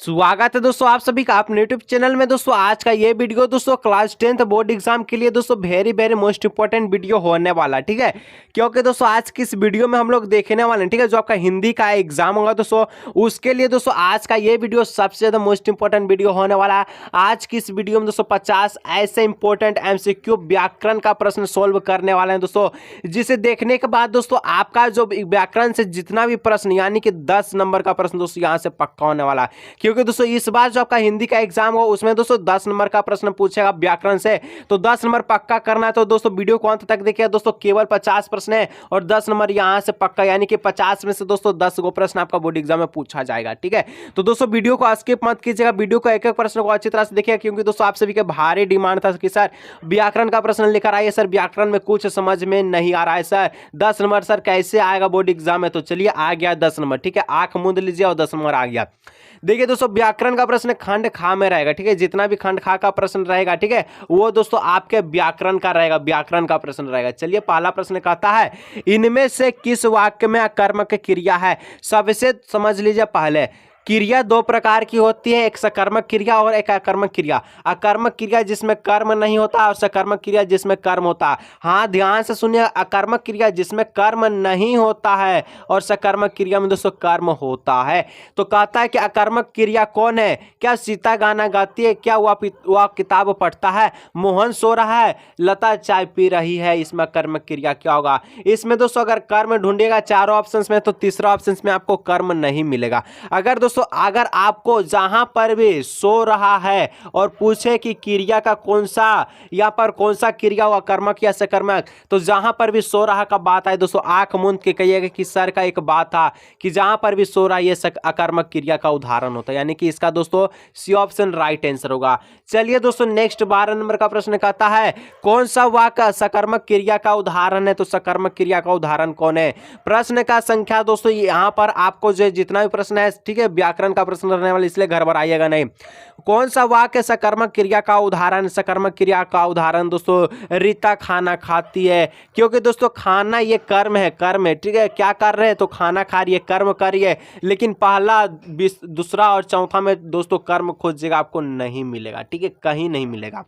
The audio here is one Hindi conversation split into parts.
स्वागत है दोस्तों आप सभी का अपने यूट्यूब चैनल में। दोस्तों आज का ये वीडियो दोस्तों क्लास 10th बोर्ड एग्जाम के लिए दोस्तों वेरी मोस्ट इंपॉर्टेंट वीडियो होने वाला है, ठीक है। क्योंकि दोस्तों आज की इस वीडियो में हम लोग देखने वाले हैं, ठीक है, जो आपका हिंदी का एग्जाम होगा दोस्तों, उसके लिए दोस्तों आज का ये वीडियो सबसे ज्यादा मोस्ट इंपॉर्टेंट वीडियो होने वाला है। आज की इस वीडियो में दोस्तों 50 ऐसे इंपॉर्टेंट MCQ व्याकरण का प्रश्न सोल्व करने वाले हैं दोस्तों, जिसे देखने के बाद दोस्तों आपका जो व्याकरण से जितना भी प्रश्न यानी कि 10 नंबर का प्रश्न दोस्तों यहाँ से पक्का होने वाला है। क्योंकि दोस्तों इस बार जो आपका हिंदी का एग्जाम हो उसमें दोस्तों 10 नंबर का प्रश्न पूछेगा व्याकरण से, तो 10 नंबर पक्का करना है। तो दोस्तों वीडियो को अंत तक देखिए दोस्तों, केवल 50 प्रश्न है और 10 नंबर यहां से पक्का, यानी कि 50 में से दोस्तों 10 गो प्रश्न आपका बोर्ड एग्जाम में पूछा जाएगा, ठीक है। तो दोस्तों वीडियो को स्किप मत कीजिएगा, वीडियो को एक एक प्रश्न को अच्छी तरह से देखिएगा, क्योंकि दोस्तों आप सभी के भारी डिमांड था कि सर व्याकरण का प्रश्न लेकर आइए, सर व्याकरण में कुछ समझ में नहीं आ रहा है, सर 10 नंबर सर कैसे आएगा बोर्ड एग्जाम में। तो चलिए आ गया 10 नंबर, ठीक है, आंख मूंद लीजिए और 10 नंबर आ गया। देखिए दोस्तों व्याकरण का प्रश्न खंड खा में रहेगा, ठीक है, जितना भी खंड खा का प्रश्न रहेगा, ठीक है, वो दोस्तों आपके व्याकरण का रहेगा, व्याकरण का प्रश्न रहेगा। चलिए पहला प्रश्न कहता है, इनमें से किस वाक्य में अकर्मक क्रिया है। सबसे समझ लीजिए पहले, क्रिया दो प्रकार की होती है, एक सकर्मक क्रिया और एक अकर्मक क्रिया। अकर्मक क्रिया जिसमें कर्म नहीं होता और सकर्मक क्रिया जिसमें कर्म होता है। हाँ ध्यान से सुनिए, अकर्मक क्रिया जिसमें कर्म नहीं होता है और सकर्मक क्रिया में दोस्तों कर्म होता है। तो कहता है कि अकर्मक क्रिया कौन है, क्या सीता गाना गाती है, क्या वह किताब पढ़ता है, मोहन सो रहा है, लता चाय पी रही है। इसमें अकर्मक क्रिया क्या होगा। इसमें दोस्तों अगर कर्म ढूंढेगा चारों ऑप्शन में तो तीसरा ऑप्शन में आपको कर्म नहीं मिलेगा। अगर दोस्तों अगर आपको जहां पर भी सो रहा है और पूछे कि क्रिया का कौन सा, यहाँ पर कौन सा क्रिया हुआ, कर्मक या सकर्मक, तो जहां पर भी सो रहा का बात आए दोस्तों आंख मूंद के कहिएगा कि सर का एक बात था कि जहां पर भी सो रहा ये अकर्मक क्रिया का उदाहरण होता है, यानी कि इसका दोस्तों सी ऑप्शन राइट आंसर होगा। चलिए दोस्तों नेक्स्ट 12 नंबर का प्रश्न कहता है, कौन सा वाक्य सकर्मक क्रिया का उदाहरण है। तो सकर्मक क्रिया का उदाहरण कौन है। प्रश्न का संख्या दोस्तों यहाँ पर आपको जो जितना भी प्रश्न है, ठीक है, व्याकरण का प्रश्न रहने वाला, इसलिए घबराइएगा नहीं। कौन सा वाक्य सकर्मक क्रिया का उदाहरण। सकर्मक क्रिया का उदाहरण दोस्तों रीता खाना खाती है, क्योंकि दोस्तों खाना ये कर्म है, कर्म है, ठीक है, क्या कर रहे हैं तो खाना खा रही है, कर्म कर रही है। लेकिन पहला दूसरा और चौथा में दोस्तों कर्म खोजिएगा आपको नहीं मिलेगा, ठीक है, कहीं नहीं मिलेगा।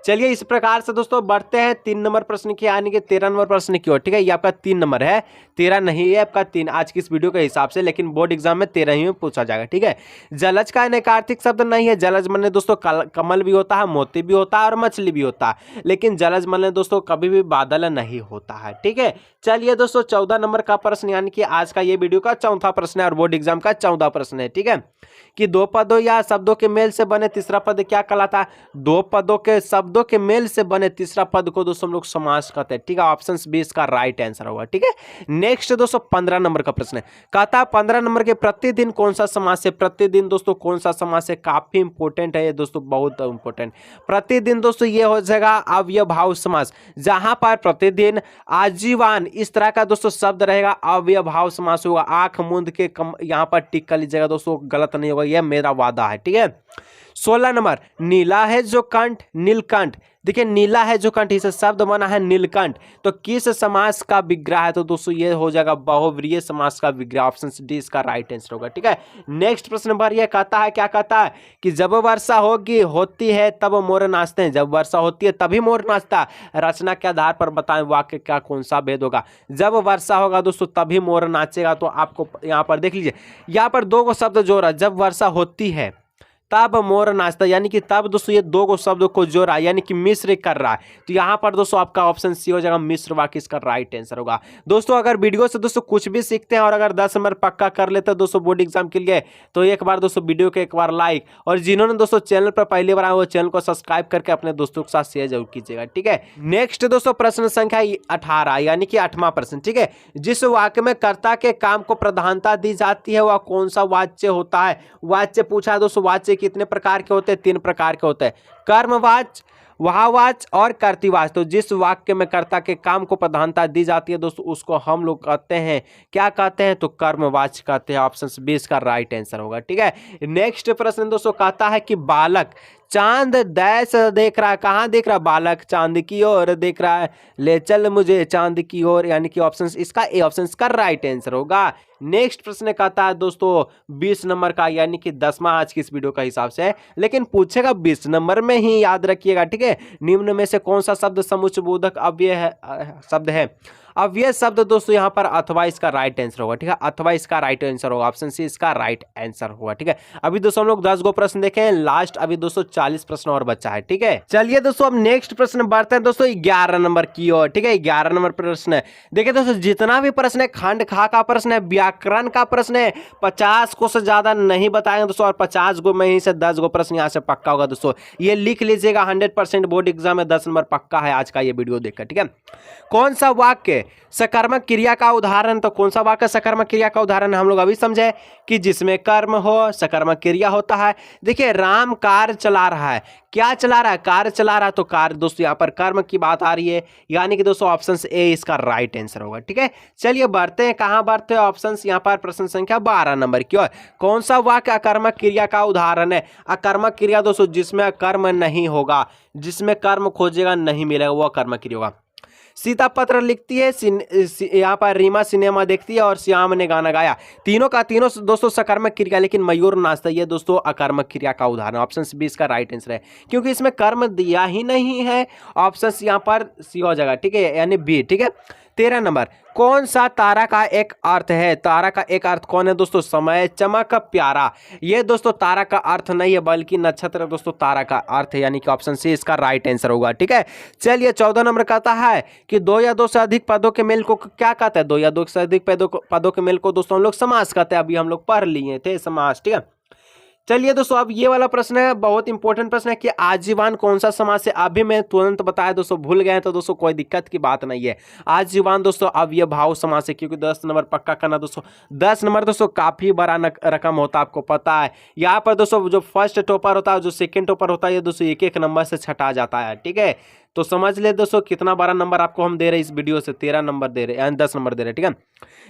चलिए इस प्रकार से दोस्तों बढ़ते हैं 3 नंबर प्रश्न की, यानी कि 13 नंबर प्रश्न की ओर, ठीक है। ये आपका 3 नंबर है, 13 नहीं है आपका 3 आज की इस वीडियो के हिसाब से, लेकिन बोर्ड एग्जाम में 13 ही में पूछा जाएगा, ठीक है। जलज का नैकार्थिक शब्द नहीं है। जलज माने दोस्तों कमल भी होता है, मोती भी होता है और मछली भी होता है, लेकिन जलज माने दोस्तों कभी भी बादल नहीं होता है, ठीक है। चलिए दोस्तों 14 नंबर का प्रश्न, यानी कि आज का ये वीडियो का चौथा प्रश्न है और बोर्ड एग्जाम का 14 प्रश्न है, ठीक है, कि दो पदों या शब्दों के मेल से बने तीसरा पद क्या कहलाता है। दो पदों के शब्दों के मेल से बने तीसरा पद को दोस्तों हम लोग समास कहते हैं, ठीक है, ऑप्शन बी इसका राइट आंसर होगा, ठीक है। नेक्स्ट दोस्तों 15 नंबर का प्रश्न है, कहता है 15 नंबर के प्रतिदिन कौन सा समास है। प्रतिदिन दोस्तों कौन सा समास है, काफी इंपोर्टेंट है ये दोस्तों, बहुत इंपोर्टेंट। प्रतिदिन दोस्तों ये हो जाएगा अव्ययभाव समास, जहां पर प्रतिदिन, आजीवन इस तरह का दोस्तों शब्द रहेगा, अव्ययभाव समास होगा। आंख मूंद के यहां पर टिक कर लीजिएगा दोस्तों, गलत नहीं होगा, यह मेरा वादा है, ठीक है। 16 नंबर, नीला है जो कंठ, नीलकंठ। देखिए नीला है जो कंठ, इसे शब्द बना है नीलकंठ, तो किस समास का विग्रह है। तो दोस्तों ये हो जाएगा बहुव्रीहि समास का विग्रह, ऑप्शन डी इसका राइट आंसर होगा, ठीक है। नेक्स्ट प्रश्न नंबर ये कहता है, क्या कहता है कि जब वर्षा होती है तब मोर नाचते हैं। जब वर्षा होती है तभी मोर नाचता है। रचना के आधार पर बताएं वाक्य का कौन सा भेद होगा। जब वर्षा होगा दोस्तों तभी मोर नाचेगा, तो आपको यहाँ पर देख लीजिए, यहाँ पर दो गो शब्द जोड़ा, जब वर्षा होती है तब मोर नाचता, यानी कि तब दोस्तों ये दो गो शब्दों को जोड़ा, यानी कि मिश्र कर रहा है। तो यहाँ पर दोस्तों आपका ऑप्शन सी हो जाएगा, मिश्र वाक्य इसका राइट आंसर होगा। दोस्तों अगर वीडियो से दोस्तों कुछ भी सीखते हैं और अगर 10 नंबर पक्का कर लेते हैं दोस्तों बोर्ड एग्जाम के लिए, तो एक बार दोस्तों वीडियो को एक बार लाइक, और जिन्होंने दोस्तों चैनल पर पहली बार आए वो चैनल को सब्सक्राइब करके अपने दोस्तों के साथ शेयर जरूर कीजिएगा, ठीक है। नेक्स्ट दोस्तों प्रश्न संख्या 18, यानी कि 8वां प्रश्न, ठीक है। जिस वाक्य में कर्ता के काम को प्रधानता दी जाती है वह कौन सा वाच्य होता है। वाच्य पूछा है दोस्तों, वाच्य कितने प्रकार के होते हैं, 3 प्रकार के होते हैं। कर्मवाच्य, वाहवाच और कर्तृवाच। तो जिस वाक्य में कर्ता के काम को प्रधानता दी जाती है दोस्तों उसको हम लोग कहते हैं, क्या कहते हैं, तो कर्मवाच कहते हैं। ऑप्शन बी इसका राइट आंसर होगा। ठीक है, नेक्स्ट प्रश्न दोस्तों कहता है कि बालक चांद देश देख रहा है, कहाँ देख रहा है, बालक चांद की ओर देख रहा है, ले चल मुझे चांद की ओर, यानी कि ऑप्शन इसका ए ऑप्शन इसका राइट आंसर होगा। नेक्स्ट प्रश्न कहता है दोस्तों 20 नंबर का, यानी कि 10वां आज की इस वीडियो का हिसाब से है, लेकिन पूछेगा 20 नंबर में ही, याद रखिएगा। ठीक है, निम्न में से कौन सा शब्द समुच्चयबोधक अव्यय है, शब्द है। अब ये शब्द दोस्तों यहाँ पर अथवा इसका राइट आंसर होगा। ठीक है, अथवा इसका राइट आंसर होगा, ऑप्शन सी इसका राइट आंसर होगा। ठीक है, अभी दोस्तों हम लोग 10 गो प्रश्न देखें, लास्ट अभी दोस्तों 40 प्रश्न और बचा है। ठीक है, चलिए दोस्तों अब नेक्स्ट प्रश्न बढ़ते हैं दोस्तों 11 नंबर की ओर। ठीक है, 11 नंबर प्रश्न है, देखिए दोस्तों जितना भी प्रश्न है, खंड खा का प्रश्न है, व्याकरण का प्रश्न है, 50 को से ज्यादा नहीं बताएंगे दोस्तों, और 50 गो में ही से 10 गो प्रश्न यहाँ से पक्का होगा दोस्तों, ये लिख लीजिएगा। 100% बोर्ड एग्जाम में 10 नंबर पक्का है आज का ये वीडियो देखकर। ठीक है, कौन सा वाक्य सकर्मक क्रिया का उदाहरण, तो कौन सा वाक्य सकर्मक क्रिया का उदाहरण हम लोग अभी समझे कि जिसमें कर्म हो, सकर्मक क्रिया होता है। देखिए राम कार चला रहा है, क्या चला रहा है, कार चला रहा है, तो कार दोस्तों यहाँ पर कर्म की बात आ रही है, यानी कि दोस्तों ऑप्शन ए इसका राइट आंसर होगा। ठीक है, चलिए बढ़ते हैं, कहां बढ़ते हैं, ऑप्शन यहाँ पर प्रश्न संख्या 12 नंबर की ओर। कौन सा वाक्य अकर्मक क्रिया का उदाहरण है। अकर्मक क्रिया दोस्तों जिसमें कर्म नहीं होगा, जिसमें कर्म खोजेगा नहीं मिलेगा, वो अकर्मक क्रिया होगा। सीता पत्र लिखती है, यहाँ पर रीमा सिनेमा देखती है, और श्याम ने गाना गाया, तीनों का तीनों दोस्तों सकर्मक क्रिया, लेकिन मयूर नाचता है दोस्तों अकर्मक क्रिया का उदाहरण। ऑप्शन बी इसका राइट आंसर है, क्योंकि इसमें कर्म दिया ही नहीं है। ऑप्शन यहाँ पर सी हो जाएगा। ठीक है, यानी बी। ठीक है, 13 नंबर, कौन सा तारा का एक अर्थ है। तारा का एक अर्थ कौन है दोस्तों, समय, चमक, प्यारा। ये दोस्तों तारा का अर्थ नहीं है, बल्कि नक्षत्र दोस्तों तारा का अर्थ है, यानी कि ऑप्शन सी इसका राइट आंसर होगा। ठीक है, चलिए 14 नंबर कहता है कि दो या दो से अधिक पदों के मेल को क्या कहते हैं। दो या दो से अधिक पदों के मेल को दोस्तों हम लोग समास कहते हैं, अभी हम लोग पढ़ लिए थे समास। ठीक है, चलिए दोस्तों अब ये वाला प्रश्न है, बहुत इंपॉर्टेंट प्रश्न है कि आजीवन कौन सा समास है। अभी मैं तुरंत बताया दोस्तों, भूल गए तो दोस्तों कोई दिक्कत की बात नहीं है। आजीवन दोस्तों अब ये भाव समास है, क्योंकि 10 नंबर पक्का करना दोस्तों। 10 नंबर दोस्तों काफी बड़ा रकम होता है, आपको पता है। यहाँ पर दोस्तों जो फर्स्ट टॉपर होता है, जो सेकेंड टॉपर होता है, ये दोस्तों एक एक नंबर से छटा जाता है। ठीक है, तो समझ ले दोस्तों कितना बड़ा नंबर आपको हम दे रहे हैं इस वीडियो से, 13 नंबर दे रहे हैं, 10 नंबर दे रहे हैं। ठीक है,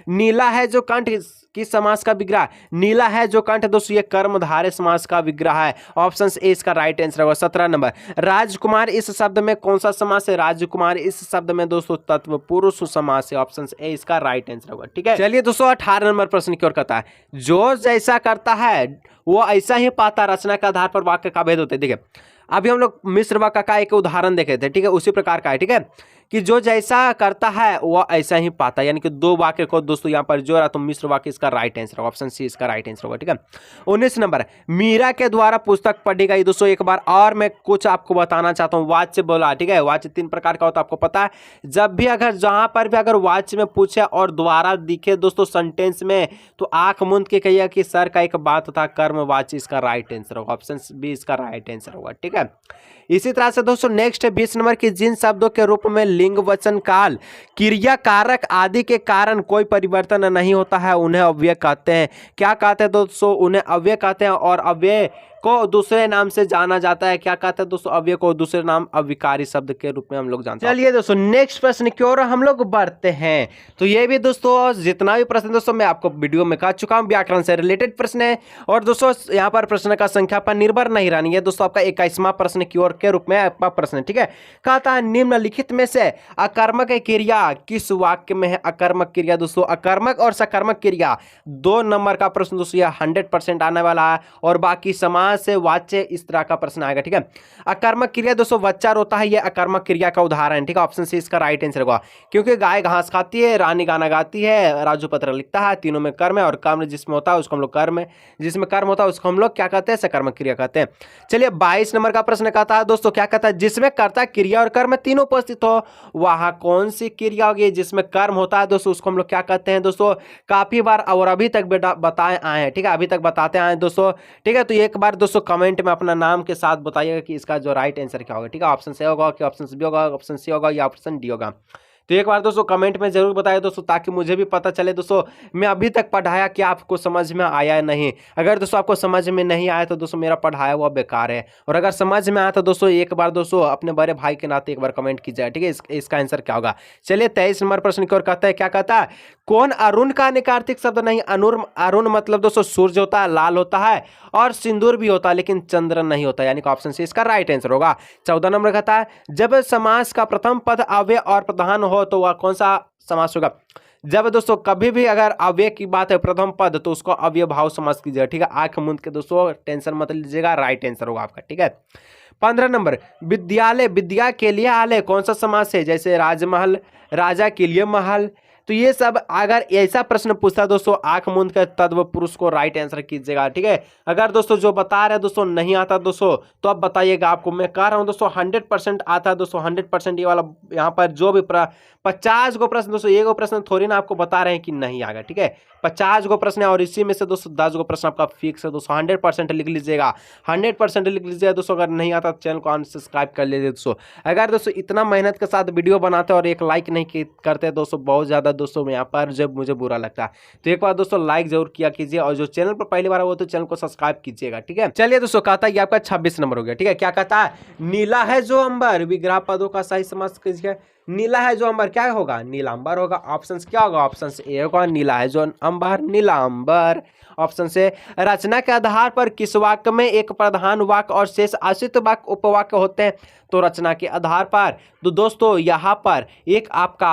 नीला है जो कंठ किस समास का विग्रह। नीला है जो कंठ दोस्तों ये कर्मधारय समास का विग्रह है, ऑप्शन ए इसका राइट आंसर होगा। 17 नंबर, राजकुमार इस शब्द में कौन सा समास है। राजकुमार इस शब्द में दोस्तों तत्व पुरुष समास है, ऑप्शन ए इसका राइट आंसर होगा। ठीक है, चलिए दोस्तों 18 नंबर प्रश्न की ओर कहता है, जो जैसा करता है वो ऐसा ही पाता, रचना के आधार पर वाक्य का भेद होते हैं। देखिए अभी हम लोग मिश्र वाक्य का एक उदाहरण देखे थे। ठीक है, उसी प्रकार का है। ठीक है, कि जो जैसा करता है वह ऐसा ही पाता, यानी कि दो वाक्य को दोस्तों यहाँ पर जोड़ा तो मिश्र वाक्य इसका राइट आंसर होगा, ऑप्शन सी इसका राइट आंसर होगा। ठीक है, 19 नंबर, मीरा के द्वारा पुस्तक पढ़ी गई। दोस्तों एक बार और मैं कुछ आपको बताना चाहता हूँ, वाच्य बोला। ठीक है, वाच्य 3 प्रकार का होता है, आपको पता है। जब भी अगर जहां पर भी अगर वाच्य में पूछे और द्वारा दिखे दोस्तों सेंटेंस में, तो आंख मूंद के कहिए कि सर का एक बात था, कर्म वाच्य इसका राइट आंसर होगा, ऑप्शन बी इसका राइट आंसर होगा। ठीक है, इसी तरह से दोस्तों नेक्स्ट है 20 नंबर की, जिन शब्दों के रूप में लिंग, वचन, काल, क्रिया, कारक आदि के कारण कोई परिवर्तन नहीं होता है उन्हें अव्यय कहते हैं। क्या कहते हैं दोस्तों, उन्हें अव्यय कहते हैं, और अव्यय को दूसरे नाम से जाना जाता है। क्या कहते हैं दोस्तों, अव्यय को दूसरे नाम अविकारी शब्द के रूप में हम लोग जानते हैं। चलिए दोस्तों नेक्स्ट प्रश्न की ओर हम लोग बढ़ते हैं। तो ये भी दोस्तों जितना भी प्रश्न दोस्तों मैं आपको वीडियो में कह चुका हूं, व्याकरण से रिलेटेड प्रश्न है, और दोस्तों यहाँ पर प्रश्न का संख्या पर निर्भर नहीं रहनी है दोस्तों, आपका 21वां प्रश्न की ओर के रूप में आपका प्रश्न। ठीक है, कहता है निम्नलिखित में से अकर्मक क्रिया किस वाक्य में है। अकर्मक क्रिया दोस्तों, अकर्मक और सकर्मक क्रिया 2 नंबर का प्रश्न दोस्तों, यह 100% आने वाला है, और बाकी समास से वाच्य इस तरह का प्रश्न आएगा। ठीक है, अकर्मक क्रिया दोस्तों वच्चार होता है, ये अकर्मक क्रिया का उदाहरण। ठीक है, ऑप्शन सी इसका राइट आंसर होगा, क्योंकि गाय घास खाती है, रानी गाना गाती है, राजू पत्र लिखता है, तीनों में कर्म है, और कर्म जिसमें होता है उसको हम लोग कर्म है, जिसमें कर्म होता है उसको हम लोग क्या कहते हैं, सकर्मक क्रिया कहते हैं। चलिए 22 नंबर का प्रश्न कहता है दोस्तों, क्या कहता है, जिसमें कर्ता, क्रिया और कर्म तीनों उपस्थित हो, वहां कौन सी क्रिया होगी। जिसमें कर्म होता है दोस्तों उसको हम लोग क्या कहते हैं दोस्तों, काफी बार और अभी तक बताए आए हैं। ठीक है, अभी तक बताते आए दोस्तों। ठीक है, तो एक बार दोस्तों कमेंट में अपना नाम के साथ बताइएगा कि इसका जो राइट आंसर क्या होगा। ठीक है, ऑप्शन से होगा कि ऑप्शन बी होगा, ऑप्शन सी होगा या ऑप्शन डी होगा। तो एक बार दोस्तों कमेंट में जरूर बताइए दोस्तों, ताकि मुझे भी पता चले दोस्तों मैं अभी तक पढ़ाया कि आपको समझ में आया है नहीं। अगर दोस्तों आपको समझ में नहीं आया तो दोस्तों मेरा पढ़ाया हुआ बेकार है, और अगर समझ में आया तो दोस्तों एक बार दोस्तों अपने बड़े भाई के नाते एक बार कमेंट कीजिए, ठीक है। इसका आंसर क्या होगा। चलिए 23 नंबर प्रश्न की ओर कहता है, क्या कहता है, कौन अरुण का निकार्तिक शब्द नहीं। अरुण, अरुण मतलब दोस्तों सूर्य होता है, लाल होता है और सिंदूर भी होता है, लेकिन चंद्रन नहीं होता, यानी कि ऑप्शन सी इसका राइट आंसर होगा। 14 नंबर कहता है, जब समास का प्रथम पद अव्यय और प्रधान हो तो वह कौन सा समास होगा। जब दोस्तों कभी भी अगर अव्यय की बात है प्रथम पद, तो उसको अव्यय भाव समास कीजिएगा, ठीक है। आंख मूंद के दोस्तों टेंशन मत लीजिएगा, राइट आंसर होगा आपका, ठीक है। 15 नंबर, विद्यालय, विद्या के लिए आलय कौन सा समास है। जैसे राजमहल, राजा के लिए महल। तो ये सब अगर ऐसा प्रश्न पूछता है दोस्तों, आंख मूंद कर तत्व पुरुष को राइट आंसर कीजिएगा, ठीक है। अगर दोस्तों जो बता रहे हैं दोस्तों नहीं आता दोस्तों, तो अब बताइएगा। आपको मैं कह रहा हूं दोस्तों 100% आता है दोस्तों, 100% ये वाला यहाँ पर जो भी 50 गो प्रश्न दोस्तों, एक प्रश्न थोड़ी ना आपको बता रहे हैं कि नहीं आएगा, ठीक है। 50 गो प्रश्न है और इसी में से दोस्तों 10 गो प्रश्न आपका फिक्स है दोस्तों। 100% लिख लीजिएगा, 100% लिख लीजिएगा दोस्तों। अगर नहीं आता तो चैनल को अनसब्सक्राइब कर लीजिए दोस्तों। अगर दोस्तों इतना मेहनत के साथ वीडियो बनाते और एक लाइक नहीं करते दोस्तों, बहुत ज़्यादा दोस्तों यहाँ पर जब मुझे बुरा लगता है। तो एक बार दोस्तों लाइक जरूर किया कीजिए, और जो चैनल पर पहली बार हो तो चैनल को सब्सक्राइब कीजिएगा, ठीक है। चलिए दोस्तों कहता है ये आपका 26 नंबर हो गया, ठीक है। क्या कहता है, नीला है जो अंबर, विग्रह पदों का सही समास कीजिए। नीला है जो अंबर क्या होगा, नीलांबर होगा। ऑप्शन क्या होगा, ऑप्शन ए होगा, नीला है जो अंबर, नीलांबर। ऑप्शन से, रचना के आधार पर किस वाक्य में एक प्रधान वाक्य और शेष आश्रित वाक्य उपवाक्य होते हैं। तो रचना के आधार पर तो दोस्तों यहाँ पर एक आपका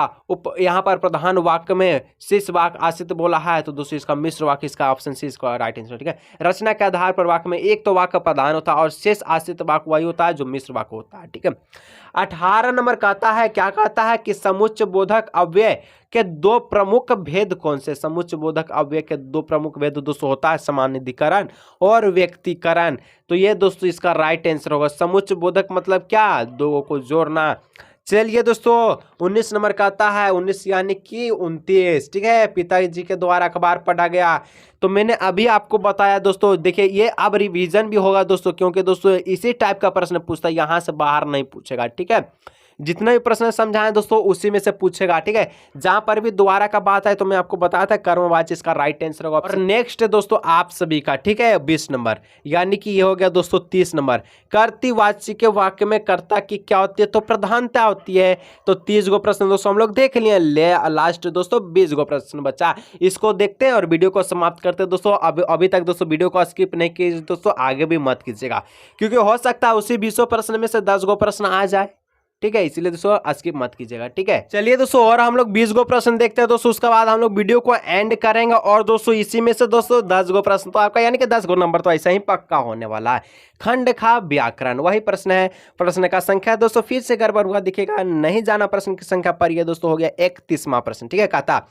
यहाँ पर प्रधान वाक्य में शेष वाक्य आश्रित बोला है, तो दोस्तों इसका मिश्र वाक्य, इसका ऑप्शन सी इसका राइट आंसर, ठीक है। रचना के आधार पर वाक्य में एक तो वाक्य प्रधान होता है और शेष आश्रित वाक्य वही होता है जो मिश्र वाक्य होता है, ठीक है। 18 नंबर कहता है, क्या कहता है कि समुच्चय बोधक अव्यय के दो प्रमुख भेद कौन से। समुच्चय बोधक अव्यय के दो प्रमुख भेद दोस्तों होता है सामान्यीकरण और व्यक्तिकरण। तो ये दोस्तों इसका राइट आंसर होगा। समुच्चय बोधक मतलब क्या, दो को जोड़ना। चलिए दोस्तों 19 नंबर कहता है, 19 यानी कि 29, ठीक है। पिताजी के द्वारा अखबार पढ़ा गया। तो मैंने अभी आपको बताया दोस्तों, देखिए ये अब रिवीजन भी होगा दोस्तों, क्योंकि दोस्तों इसी टाइप का प्रश्न पूछता है, यहाँ से बाहर नहीं पूछेगा, ठीक है। जितना भी प्रश्न समझाएं दोस्तों उसी में से पूछेगा, ठीक है। जहां पर भी द्वारा का बात है तो मैं आपको बताया था कर्मवाची इसका राइट आंसर होगा। और नेक्स्ट दोस्तों आप सभी का, ठीक है, 20 नंबर, यानी कि ये हो गया दोस्तों 30 नंबर। कर्तृवाची के वाक्य में कर्ता की क्या होती है, तो प्रधानता होती है। तो 30 गो प्रश्न दोस्तों हम लोग देख लिए। लास्ट दोस्तों 20 गो प्रश्न बचा, इसको देखते हैं और वीडियो को समाप्त करते हैं दोस्तों। अभी तक दोस्तों वीडियो को स्किप नहीं कीजिए दोस्तों, आगे भी मत कीजिएगा, क्योंकि हो सकता है उसी 20 प्रश्न में से 10 गो प्रश्न आ जाए, ठीक है। इसीलिए दोस्तों स्किप मत कीजिएगा, ठीक है। चलिए दोस्तों और हम लोग 20 गो प्रश्न देखते हैं दोस्तों, उसके बाद हम लोग वीडियो को एंड करेंगे। और दोस्तों इसी में से दोस्तों 10 गो प्रश्न तो आपका, यानी कि 10 गो नंबर तो ऐसा ही पक्का होने वाला है। खंड खा व्याकरण वही प्रश्न है। प्रश्न का संख्या दोस्तों फिर से गड़बड़ हुआ दिखेगा, नहीं जाना प्रश्न की संख्या पर। यह दोस्तों हो गया 31वां प्रश्न, ठीक है। कहता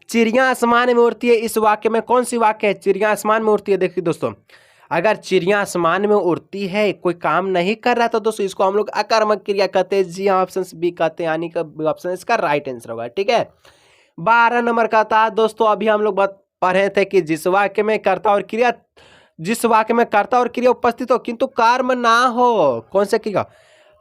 चिड़िया आसमान में उड़ती है, इस वाक्य में कौन सी वाक्य है। चिड़िया आसमान में उड़ती है, देखिए दोस्तों अगर चिड़िया आसमान में उड़ती है, कोई काम नहीं कर रहा, तो दोस्तों इसको हम लोग अकर्मक क्रिया कहते हैं। जी हाँ, ऑप्शन बी कहते हैं, यानी कि ऑप्शन इसका राइट आंसर होगा, ठीक है। 12 नंबर का था दोस्तों, अभी हम लोग पढ़े थे कि जिस वाक्य में कर्ता और क्रिया उपस्थित हो किंतु कर्म ना हो, कौन से क्रिया।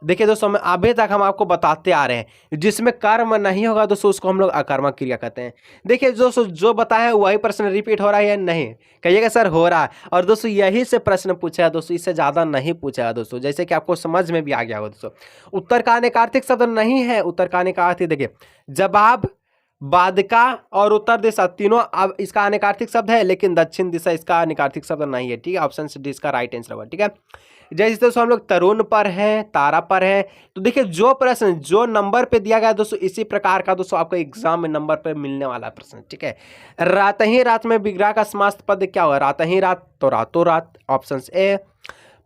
देखिए दोस्तों मैं अभी तक हम आपको बताते आ रहे हैं, जिसमें कर्म नहीं होगा दोस्तों उसको हम लोग अकर्मक क्रिया कहते हैं। देखिए दोस्तों जो बताया है वही प्रश्न रिपीट हो रहा है या नहीं, कहिएगा सर हो रहा है। और दोस्तों यही से प्रश्न पूछा है दोस्तों, इससे ज़्यादा नहीं पूछा है दोस्तों, जैसे कि आपको समझ में भी आ गया होगा दोस्तों। उत्तर का निकार्तिक शब्द नहीं है। उत्तर का निकार्तिक देखिए जवाब, बाधिका और उत्तर दिशा तीनों अब इसका अनिकार्तिक शब्द है, लेकिन दक्षिण दिशा इसका अनिकार्तिक शब्द नहीं है, ठीक है। ऑप्शन डी इसका राइट आंसर होगा, ठीक है। जैसे दोस्तों हम लोग तरुण पर है, तारा पर है, तो देखिए जो प्रश्न जो नंबर पे दिया गया दोस्तों इसी प्रकार का दोस्तों आपको एग्जाम में नंबर पे मिलने वाला प्रश्न, ठीक है। रात ही रात में विग्रह का समास पद क्या होगा। रात ही रात तो रातों रात, ऑप्शन ए।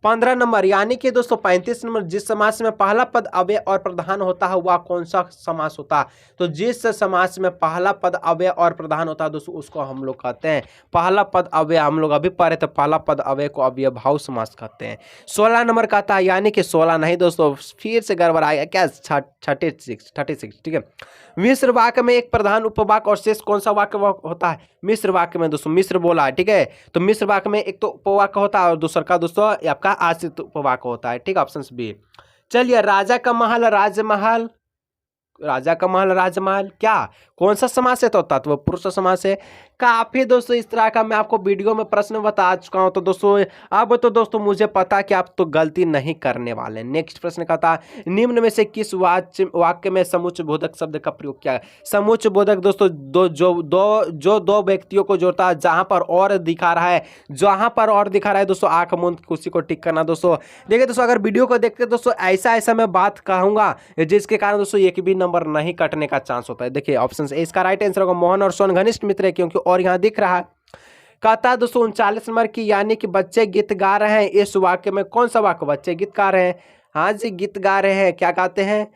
15 नंबर यानी कि दोस्तों 35 नंबर, जिस समास में पहला पद अव्यय और प्रधान होता है वह कौन सा समास होता है। तो जिस समास में पहला पद अव्यय और प्रधान होता है दोस्तों उसको हम लोग कहते हैं पहला पद अव्यय। हम लोग अभी पढ़े तो पहला पद अव्यय को अव्यय भाव समास कहते हैं। 16 नंबर कहता है, यानी कि 16 नहीं दोस्तों फिर से गड़बड़ आएगा क्या, 36, ठीक है। मिश्र वाक्य में एक प्रधान उपवाक्य और शेष कौन सा वाक्य होता है। मिश्र वाक्य में दोस्तों मिश्र बोला है, ठीक है। तो मिश्र वाक्य में एक तो उपवाक्य होता है और दूसरा का दोस्तों आपका आश्रित उपवाक्य होता है, ठीक है। Option B. चलिए राजा का महल, राजमहल, राजा का महल राजमहल, क्या कौन सा समास है? तो तत्व पुरुष समास है। काफी दोस्तों इस तरह का मैं आपको वीडियो में प्रश्न बता चुका हूं। तो दोस्तों अब तो दोस्तों मुझे पता कि आप तो गलती नहीं करने वाले। नेक्स्ट प्रश्न का था, निम्न में से किस वाक्य में समुच्चय बोधक शब्द का प्रयोग किया है? समुच्चय बोधक दोस्तों दो व्यक्तियों को जोड़ता है, जहां पर और दिखा रहा है, जहां पर और दिखा रहा है दोस्तों आंख मूंद उसी को टिक करना। दोस्तों देखिए दोस्तों, अगर वीडियो को देखते दोस्तों ऐसा मैं बात कहूंगा जिसके कारण दोस्तों एक भी नंबर नहीं कटने का चांस होता है। देखिए ऑप्शन ए इसका राइट आंसर होगा। मोहन और सोन घनिष्ठ मित्र है, क्योंकि और यहाँ दिख रहा है। कहता है दोस्तों 39 नंबर की, यानी कि बच्चे गीत गा रहे हैं। इस वाक्य में कौन सा वाक्य? बच्चे गीत गा रहे हैं। हाँ जी, गीत गा रहे हैं। क्या गाते हैं?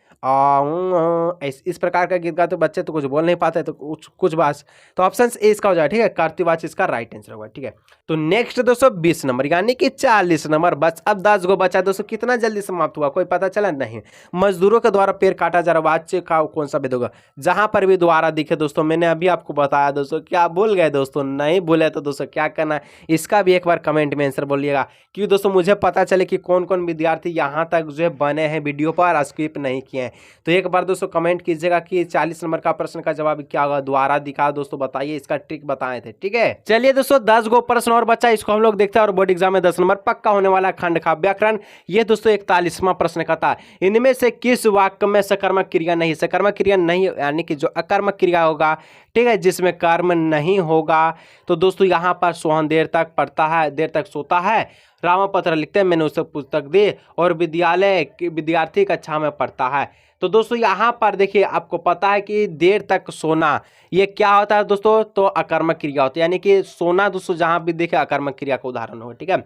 इस प्रकार का गीत गाते बच्चे तो कुछ बोल नहीं पाते, तो कुछ बात। तो ऑप्शन ए इसका हो जाएगा, ठीक है, कर्तव्यवाची इसका राइट आंसर होगा, ठीक है। तो नेक्स्ट दोस्तों 20 नंबर यानी कि 40 नंबर, बस अब 10 गो बचा। दोस्तों कितना जल्दी समाप्त हुआ कोई पता चला नहीं? मजदूरों के द्वारा पेड़ काटा जा रहा, वाच्य का कौन सा भेद होगा? जहां पर भी द्वारा दिखे दोस्तों, मैंने अभी आपको बताया दोस्तों। क्या भूल गए दोस्तों? नहीं भूले तो दोस्तों क्या करना है, इसका भी एक बार कमेंट में आंसर बोलिएगा, क्योंकि दोस्तों मुझे पता चले कि कौन कौन विद्यार्थी यहाँ तक जो है बने हैं वीडियो पर, स्किप नहीं किए हैं। तो एक बार दोस्तों कमेंट कीजिएगा कि 40 नंबर का प्रश्न का जवाब क्या होगा। द्वारा दिखा दोस्तों, बताइए, इसका ट्रिक बताए थे, ठीक है। चलिए दोस्तों 10 गो प्रश्न और बचा, इसको हम लोग देखते हैं। और बोर्ड एग्जाम में 10 नंबर पक्का होने वाला खंड का व्याकरण, ये दोस्तों 41वां प्रश्न का था। इनमें से किस वाक्य में सकर्मक क्रिया नहीं? सकर्मक क्रिया नहीं यानी कि जो अकर्मक क्रिया होगा, ठीक है, जिसमें कर्म नहीं होगा। तो दोस्तों यहाँ पर सोहन देर तक पढ़ता है, देर तक सोता है। रामपत्र लिखते हैं, मैंने उसे पुस्तक दी। और विद्यार्थी कक्षा में पढ़ता है। तो दोस्तों यहाँ पर देखिए, आपको पता है कि देर तक सोना ये क्या होता है दोस्तों? तो अकर्मक क्रिया होती है, यानी कि सोना दोस्तों जहां भी देखे अकर्मक क्रिया का उदाहरण हो, ठीक है।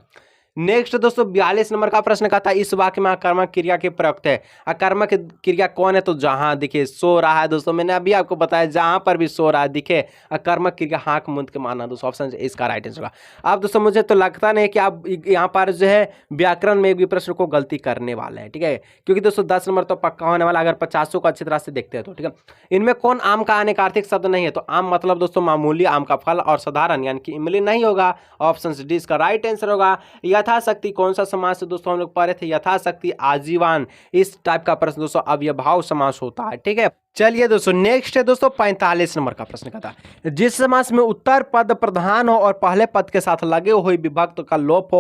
नेक्स्ट दोस्तों 42 नंबर का प्रश्न का था, इस वाक्य में अकर्मक क्रिया के प्रयुक्त है। अकर्मक क्रिया कौन है? तो जहां देखिए सो रहा है दोस्तों, मैंने अभी आपको बताया, जहां पर भी सो रहा है दिखे अकर्मक क्रिया हाथ मूंद के माना। दोस्तों ऑप्शन इसका राइट आंसर होगा। अब दोस्तों मुझे तो लगता नहीं कि आप यहाँ पर जो है व्याकरण में भी प्रश्न को गलती करने वाले हैं, ठीक है, क्योंकि दोस्तों 10 नंबर तो पक्का होने वाला, अगर 50 को अच्छी तरह से देखते हैं तो, ठीक है। इनमें कौन आम का अनेकार्थिक शब्द नहीं है? तो आम मतलब दोस्तों मामूली, आम का फल, और साधारण यानी कि इमली नहीं होगा। ऑप्शन डी इसका राइट आंसर होगा। यथाशक्ति कौन सा समास है दोस्तों? हम लोग पढ़े थे यथाशक्ति, आजीवन, इस टाइप का प्रश्न दोस्तों अव्ययभाव समास होता है, ठीक है। चलिए दोस्तों नेक्स्ट है दोस्तों 45 नंबर का प्रश्न का था, जिस समास में उत्तर पद प्रधान हो और पहले पद के साथ लगे हुए विभक्त का लोप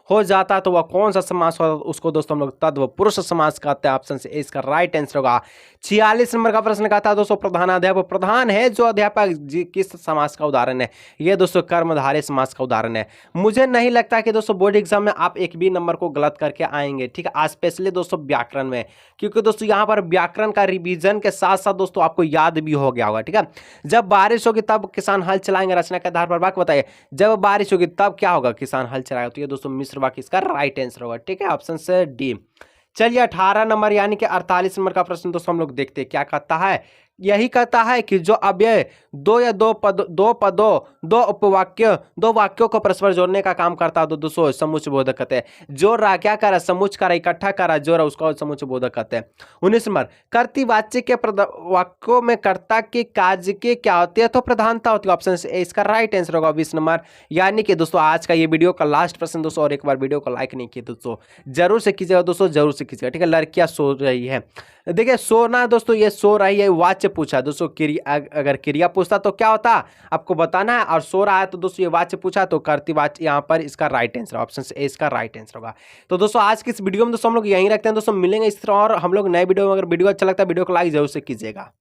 हो जाता, तो वह कौन सा समास हो? उसको दोस्तों हम लोग तत्व पुरुष समास कहते हैं। ऑप्शन से इसका राइट आंसर होगा। 46 नंबर का प्रश्न का था दोस्तों, प्रधानाध्यापक, प्रधान है जो अध्यापक, किस समास का उदाहरण है? ये दोस्तों कर्मधारय समास का उदाहरण है। मुझे नहीं लगता कि दोस्तों बोर्ड एग्जाम में आप एक भी नंबर को गलत करके आएंगे, ठीक है, स्पेशली दोस्तों व्याकरण में, क्योंकि दोस्तों यहाँ पर व्याकरण का रिवीजन के साथ साथ दोस्तों आपको याद भी हो गया होगा, ठीक है। जब बारिश होगी तब किसान हल चलाएंगे, रचना के आधार पर वाक्य बताइए। जब बारिश होगी तब क्या होगा? किसान हल चलाएगा। तो ये दोस्तों मिश्र वाक्य इसका राइट आंसर होगा, ठीक है, ऑप्शन से डी। चलिए 18 नंबर यानी कि 48 नंबर का प्रश्न दोस्तों हम लोग देखते हैं क्या कहता है। यही कहता है कि जो अव्यय दो उपवाक्य, दो वाक्यों को परस्पर जोड़ने का काम करता है तो दोस्तों समुच्चय बोधक कहते हैं। जोड़ रहा, क्या करा? समुच्चय करा, इकट्ठा करा, जोड़ा, उसको समुच्चय बोधक कहते हैं। 19 नंबर, कर्तृवाच्य के वाक्यों में कर्ता के कार्य की क्या होती है? तो प्रधानता होती है। ऑप्शन इसका राइट आंसर होगा 20 नंबर। यानी कि दोस्तों आज का ये वीडियो का लास्ट प्रश्न दोस्तों, और एक बार वीडियो को लाइक नहीं किया दोस्तों जरूर से कीजिएगा दोस्तों, जरूर से कीजिएगा, ठीक है। लड़कियां सो रही है, देखिए सोना दोस्तों, ये सो रही है, वाच्य पूछा दोस्तों, क्रिया, अगर क्रिया पूछता तो क्या होता आपको बताना है, और सो रहा है तो दोस्तों ये वाच्य पूछा तो कर्तृवाच्य, यहाँ पर इसका राइट आंसर, ऑप्शन ए इसका राइट आंसर होगा। तो दोस्तों आज की इस वीडियो में दोस्तों हम लोग यहीं रखते हैं दोस्तों, मिलेंगे इस तरह और हम लोग नए वीडियो में। अगर वीडियो अच्छा लगता है वीडियो को लाइक जरूर से कीजिएगा।